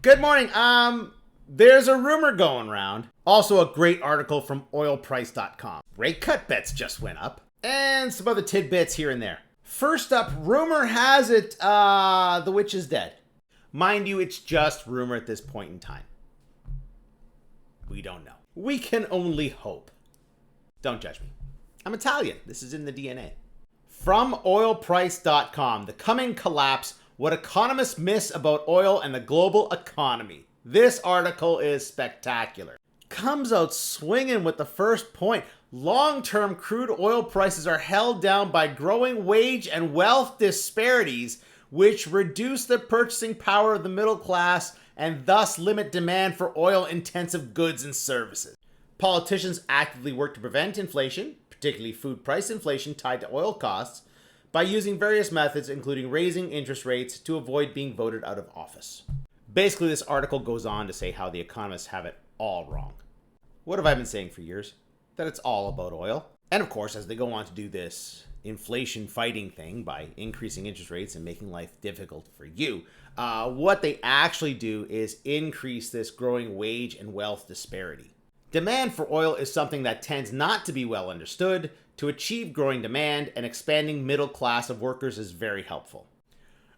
Good morning. There's a rumor going around. Also a great article from oilprice.com. Rate cut bets just went up. And some other tidbits here and there. First up, rumor has it, the witch is dead. Mind you, it's just rumor at this point in time. We don't know. We can only hope. Don't judge me. I'm Italian. This is in the DNA. From oilprice.com, the coming collapse, what economists miss about oil and the global economy. This article is spectacular. Comes out swinging with the first point. Long-term crude oil prices are held down by growing wage and wealth disparities, which reduce the purchasing power of the middle class and thus limit demand for oil-intensive goods and services. Politicians actively work to prevent inflation, particularly food price inflation tied to oil costs, by using various methods, including raising interest rates to avoid being voted out of office. Basically, this article goes on to say how the economists have it all wrong. What have I been saying for years? That it's all about oil. And of course, as they go on to do this inflation fighting thing by increasing interest rates and making life difficult for you, what they actually do is increase this growing wage and wealth disparity. Demand for oil is something that tends not to be well understood. To achieve growing demand, an expanding middle class of workers is very helpful.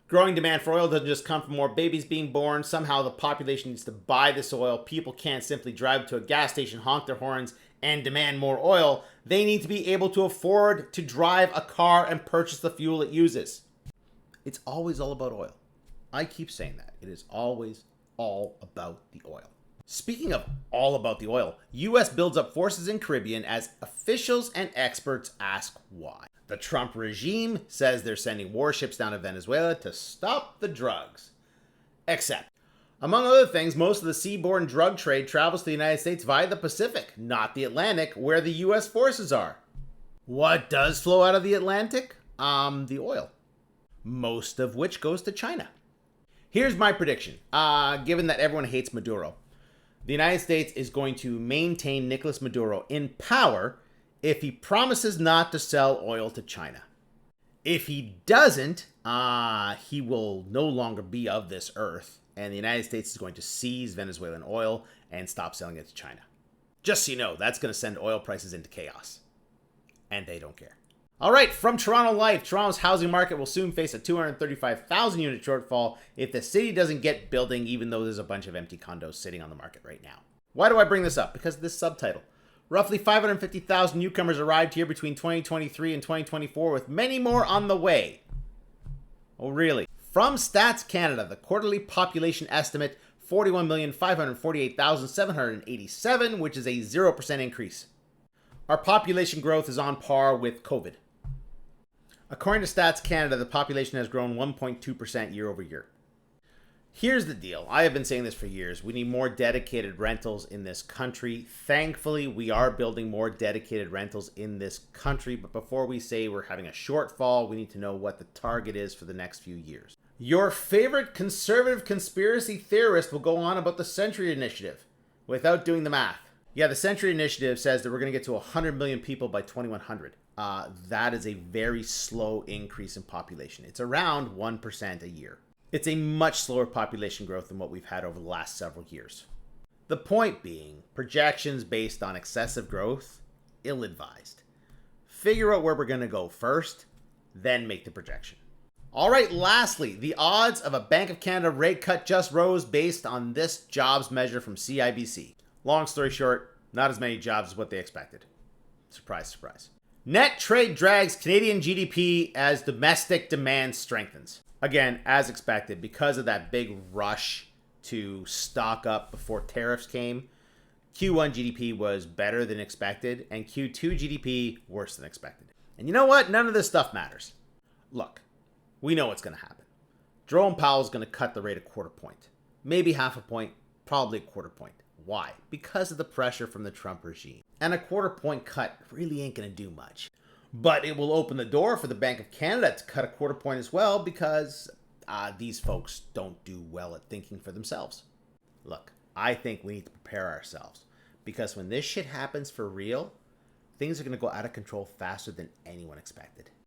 Growing demand for oil doesn't just come from more babies being born. Somehow the population needs to buy this oil. People can't simply drive to a gas station, honk their horns, and demand more oil. They need to be able to afford to drive a car and purchase the fuel it uses. It's always all about oil. I keep saying that. It is always all about the oil. Speaking of all about the oil, U.S. builds up forces in Caribbean as officials and experts ask why. The Trump regime says they're sending warships down to Venezuela to stop the drugs. Except, among other things, most of the seaborne drug trade travels to the United States via the Pacific, not the Atlantic, where the U.S. forces are. What does flow out of the Atlantic? The oil. Most of which goes to China. Here's my prediction. Given that everyone hates Maduro, the United States is going to maintain Nicolas Maduro in power if he promises not to sell oil to China. If he doesn't, he will no longer be of this earth, and the United States is going to seize Venezuelan oil and stop selling it to China. Just so you know, that's going to send oil prices into chaos. And they don't care. All right, from Toronto Life, Toronto's housing market will soon face a 235,000 unit shortfall if the city doesn't get building, even though there's a bunch of empty condos sitting on the market right now. Why do I bring this up? Because of this subtitle. Roughly 550,000 newcomers arrived here between 2023 and 2024, with many more on the way. Oh, really? From Stats Canada, the quarterly population estimate, 41,548,787, which is a 0% increase. Our population growth is on par with COVID. According to Stats Canada, the population has grown 1.2% year over year. Here's the deal. I have been saying this for years. We need more dedicated rentals in this country. Thankfully, we are building more dedicated rentals in this country. But before we say we're having a shortfall, we need to know what the target is for the next few years. Your favorite conservative conspiracy theorist will go on about the Century Initiative without doing the math. Yeah, the Century Initiative says that we're going to get to 100 million people by 2100. That is a very slow increase in population. It's around 1% a year. It's a much slower population growth than what we've had over the last several years. The point being, projections based on excessive growth, ill-advised. Figure out where we're going to go first, then make the projection. All right, lastly, the odds of a Bank of Canada rate cut just rose based on this jobs measure from CIBC. Long story short, not as many jobs as what they expected. Surprise, surprise. Net trade drags Canadian GDP as domestic demand strengthens. Again, as expected, because of that big rush to stock up before tariffs came, Q1 GDP was better than expected, and Q2 GDP worse than expected. And you know what? None of this stuff matters. Look, we know what's going to happen. Jerome Powell is going to cut the rate a quarter point. Maybe half a point, probably a quarter point. Why? Because of the pressure from the Trump regime. And a quarter point cut really ain't going to do much. But it will open the door for the Bank of Canada to cut a quarter point as well, because these folks don't do well at thinking for themselves. Look, I think we need to prepare ourselves, because when this shit happens for real, things are going to go out of control faster than anyone expected.